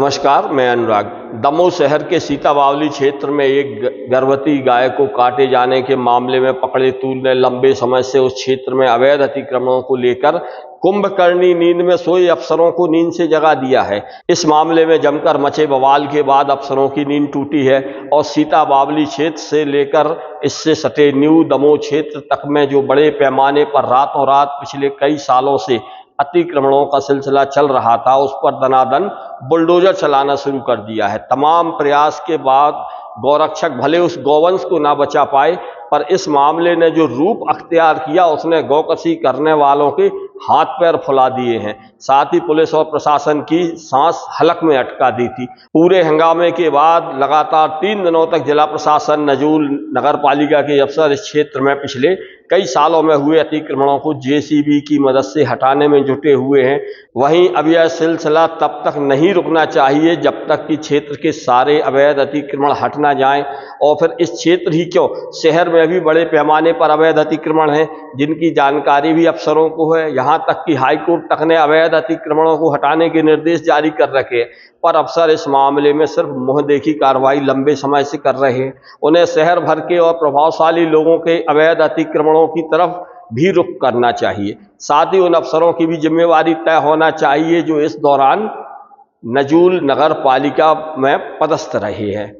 नमस्कार, मैं अनुराग। दमोह शहर के सीता बावली क्षेत्र में एक गर्भवती गाय को काटे जाने के मामले में पकड़े तूल ने लंबे समय से उस क्षेत्र में अवैध अतिक्रमणों को लेकर कुंभकर्णी नींद में सोए अफसरों को नींद से जगा दिया है। इस मामले में जमकर मचे बवाल के बाद अफसरों की नींद टूटी है और सीता बावली क्षेत्र से लेकर इससे सटे न्यू दमोह क्षेत्र तक में जो बड़े पैमाने पर रातों रात पिछले कई सालों से अतिक्रमणों का सिलसिला चल रहा था, उस पर दनादन बुलडोजर चलाना शुरू कर दिया है। तमाम प्रयास के बाद गौरक्षक भले उस गौवंश को ना बचा पाए, पर इस मामले ने जो रूप अख्तियार किया उसने गौकशी करने वालों के हाथ पैर फुला दिए हैं। साथ ही पुलिस और प्रशासन की सांस हलक में अटका दी थी। पूरे हंगामे के बाद लगातार 3 दिनों तक जिला प्रशासन, नजूल, नगर पालिका के अफसर इस क्षेत्र में पिछले कई सालों में हुए अतिक्रमणों को जेसीबी की मदद से हटाने में जुटे हुए हैं। वहीं अब यह सिलसिला तब तक नहीं रुकना चाहिए जब तक कि क्षेत्र के सारे अवैध अतिक्रमण हट ना जाएं। और फिर इस क्षेत्र ही क्यों, शहर में भी बड़े पैमाने पर अवैध अतिक्रमण हैं जिनकी जानकारी भी अफसरों को है। यहाँ तक कि हाईकोर्ट तक ने अवैध अतिक्रमणों को हटाने के निर्देश जारी कर रखे हैं, पर अफसर इस मामले में सिर्फ मुंह देखी कार्रवाई लंबे समय से कर रहे हैं। उन्हें शहर भर के और प्रभावशाली लोगों के अवैध अतिक्रमणों की तरफ भी रुख करना चाहिए। साथ ही उन अफसरों की भी जिम्मेवारी तय होना चाहिए जो इस दौरान नजूल नगर पालिका में पदस्थ रहे हैं।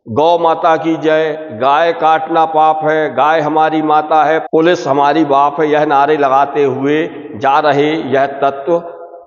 गौ माता की जय, गाय काटना पाप है, गाय हमारी माता है, पुलिस हमारी बाप है, यह नारे लगाते हुए जा रहे यह तत्व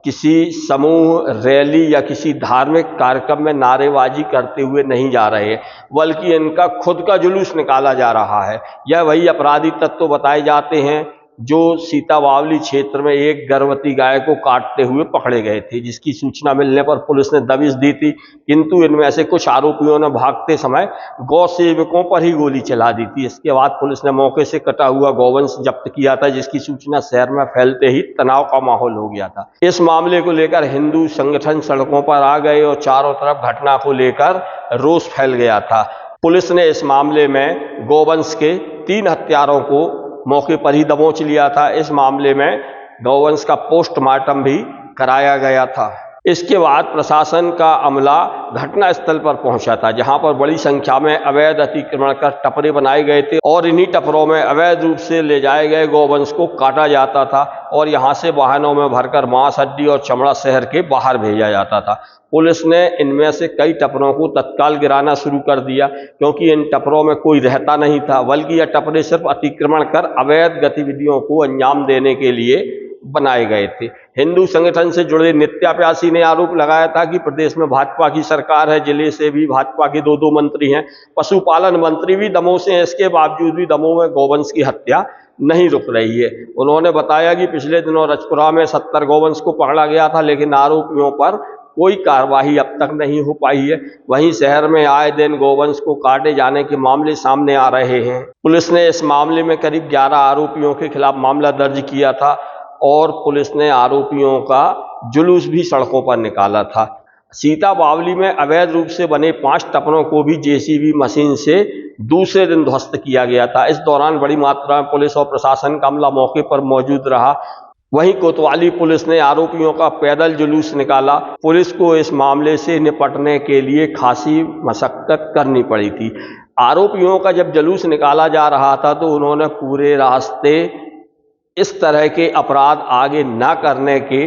किसी समूह, रैली या किसी धार्मिक कार्यक्रम में नारेबाजी करते हुए नहीं जा रहे, बल्कि इनका खुद का जुलूस निकाला जा रहा है। यह वही अपराधी तत्व बताए जाते हैं जो सीता बावली क्षेत्र में एक गर्भवती गाय को काटते हुए पकड़े गए थे, जिसकी सूचना मिलने पर पुलिस ने दबिश दी थी। किंतु इनमें से कुछ आरोपियों ने भागते समय गौ सेवकों पर ही गोली चला दी थी। इसके बाद पुलिस ने मौके से कटा हुआ गौवंश जब्त किया था, जिसकी सूचना शहर में फैलते ही तनाव का माहौल हो गया था। इस मामले को लेकर हिंदू संगठन सड़कों पर आ गए और चारों तरफ घटना को लेकर रोष फैल गया था। पुलिस ने इस मामले में गौवंश के 3 हत्यारों को मौके पर ही दबोच लिया था। इस मामले में गौवंश का पोस्टमार्टम भी कराया गया था। इसके बाद प्रशासन का अमला घटना स्थल पर पहुंचा था, जहां पर बड़ी संख्या में अवैध अतिक्रमण कर टपरे बनाए गए थे और इन्हीं टपरों में अवैध रूप से ले जाए गए गौवंश को काटा जाता था और यहां से वाहनों में भरकर मांस, हड्डी और चमड़ा शहर के बाहर भेजा जाता था। पुलिस ने इनमें से कई टपरों को तत्काल गिराना शुरू कर दिया, क्योंकि इन टपरों में कोई रहता नहीं था, बल्कि यह टपरे सिर्फ अतिक्रमण कर अवैध गतिविधियों को अंजाम देने के लिए बनाए गए थे। हिंदू संगठन से जुड़े नित्याप्यासी ने आरोप लगाया था कि प्रदेश में भाजपा की सरकार है, जिले से भी भाजपा के 2 मंत्री हैं, पशुपालन मंत्री भी दमोह से हैं, इसके बावजूद भी दमोह में गौवंश की हत्या नहीं रुक रही है। उन्होंने बताया कि पिछले दिनों रजपुरा में 70 गौवंश को पकड़ा गया था, लेकिन आरोपियों पर कोई कार्रवाई अब तक नहीं हो पाई है। वहीं शहर में आए दिन गौवंश को काटे जाने के मामले सामने आ रहे हैं। पुलिस ने इस मामले में करीब 11 आरोपियों के खिलाफ मामला दर्ज किया था और पुलिस ने आरोपियों का जुलूस भी सड़कों पर निकाला था। सीता बावली में अवैध रूप से बने 5 टपरों को भी जेसीबी मशीन से दूसरे दिन ध्वस्त किया गया था। इस दौरान बड़ी मात्रा में पुलिस और प्रशासन का अमला मौके पर मौजूद रहा। वहीं कोतवाली पुलिस ने आरोपियों का पैदल जुलूस निकाला। पुलिस को इस मामले से निपटने के लिए खासी मशक्कत करनी पड़ी थी। आरोपियों का जब जुलूस निकाला जा रहा था तो उन्होंने पूरे रास्ते इस तरह के अपराध आगे ना करने के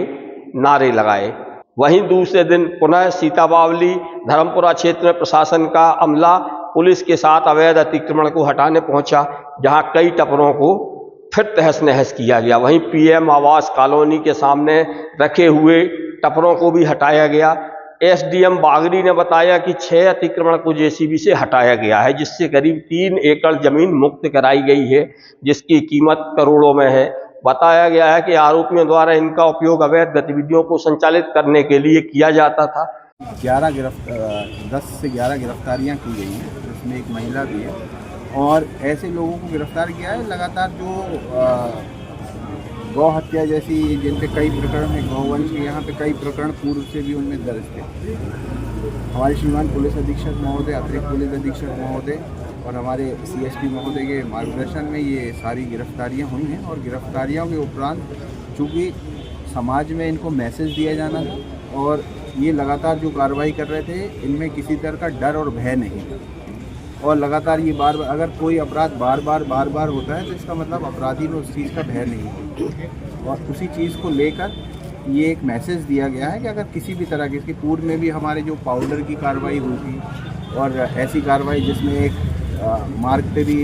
नारे लगाए। वहीं दूसरे दिन पुनः सीता बावली धर्मपुरा क्षेत्र में प्रशासन का अमला पुलिस के साथ अवैध अतिक्रमण को हटाने पहुंचा, जहां कई टपरों को फिर तहस नहस किया गया। वहीं पीएम आवास कॉलोनी के सामने रखे हुए टपरों को भी हटाया गया। एसडीएम बागरी ने बताया कि 6 अतिक्रमण को जेसीबी से हटाया गया है, जिससे करीब 3 एकड़ जमीन मुक्त कराई गई है, जिसकी कीमत करोड़ों में है। बताया गया है कि आरोपियों द्वारा इनका उपयोग अवैध गतिविधियों को संचालित करने के लिए किया जाता था। 10 से 11 गिरफ्तारियां की गई हैं, जिसमें एक महिला भी है, और ऐसे लोगों को गिरफ्तार किया है। लगातार जो गौ हत्या जैसी जिन पे कई प्रकरण हैं, गौवंश के यहाँ पे कई प्रकरण पूर्व से भी उनमें दर्ज थे। हमारे श्रीमान पुलिस अधीक्षक महोदय, अतिरिक्त पुलिस अधीक्षक महोदय और हमारे सीएसपी महोदय के मार्गदर्शन में ये सारी गिरफ्तारियां हुई हैं। और गिरफ्तारियों के उपरांत चूँकि समाज में इनको मैसेज दिया जाना था और ये लगातार जो कार्रवाई कर रहे थे, इनमें किसी तरह का डर और भय नहीं था। और लगातार ये बार बार, अगर कोई अपराध बार बार होता है तो इसका मतलब अपराधी में उस चीज़ का भय नहीं है। और उसी चीज़ को लेकर ये एक मैसेज दिया गया है कि अगर किसी भी तरह की, इसकी पूर्व में भी हमारे जो पाउडर की कार्रवाई हुई थी और ऐसी कार्रवाई जिसमें एक मार्ग पे भी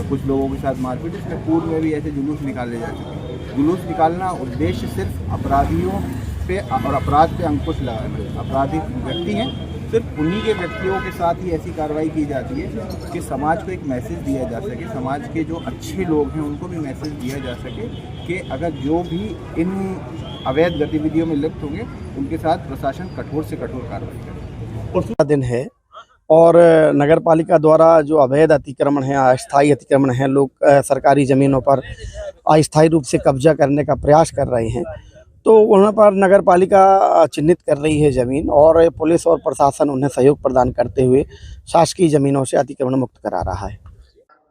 कुछ लोगों के साथ मारपीट, इसमें पूर्व में भी ऐसे जुलूस निकाले जा चुके हैं। जुलूस निकालना उद्देश्य सिर्फ अपराधियों पे और अपराध पे अंकुश लगाना। अपराधी व्यक्ति हैं, सिर्फ उन्हीं के व्यक्तियों के साथ ही ऐसी कार्रवाई की जाती है कि समाज को एक मैसेज दिया जा सके, समाज के जो अच्छे लोग हैं उनको भी मैसेज दिया जा सके कि अगर जो भी इन अवैध गतिविधियों में लिप्त होंगे उनके साथ प्रशासन कठोर से कठोर कार्रवाई करे। उसका दिन है और नगर पालिका द्वारा जो अवैध अतिक्रमण है, अस्थायी अतिक्रमण है, लोग सरकारी ज़मीनों पर अस्थायी रूप से कब्जा करने का प्रयास कर रहे हैं, तो वहाँ पर नगर पालिका चिन्हित कर रही है ज़मीन और पुलिस और प्रशासन उन्हें सहयोग प्रदान करते हुए शासकीय ज़मीनों से अतिक्रमण मुक्त करा रहा है।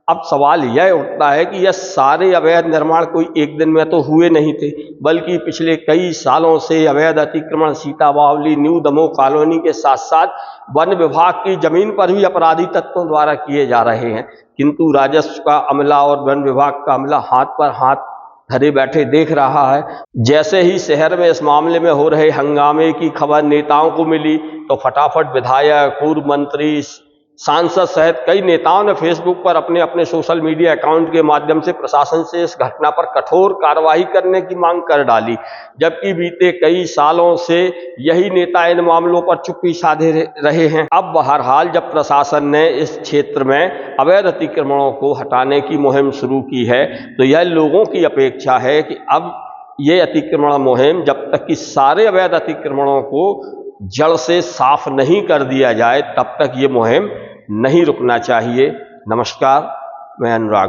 अब सवाल यह उठता है कि यह सारे अवैध निर्माण कोई एक दिन में तो हुए नहीं थे, बल्कि पिछले कई सालों से अवैध अतिक्रमण सीता बावली, न्यू दमोह कॉलोनी के साथ साथ वन विभाग की जमीन पर भी अपराधी तत्वों द्वारा किए जा रहे हैं। किंतु राजस्व का अमला और वन विभाग का अमला हाथ पर हाथ धरे बैठे देख रहा है। जैसे ही शहर में इस मामले में हो रहे हंगामे की खबर नेताओं को मिली तो फटाफट विधायक, पूर्व मंत्री, सांसद सहित कई नेताओं ने फेसबुक पर अपने अपने सोशल मीडिया अकाउंट के माध्यम से प्रशासन से इस घटना पर कठोर कार्रवाई करने की मांग कर डाली, जबकि बीते कई सालों से यही नेता इन मामलों पर चुप्पी साधे रहे हैं। अब बहरहाल जब प्रशासन ने इस क्षेत्र में अवैध अतिक्रमणों को हटाने की मुहिम शुरू की है, तो यह लोगों की अपेक्षा है कि अब ये अतिक्रमण मुहिम जब तक कि सारे अवैध अतिक्रमणों को जड़ से साफ नहीं कर दिया जाए, तब तक ये मुहिम नहीं रुकना चाहिए। नमस्कार, मैं अनुराग।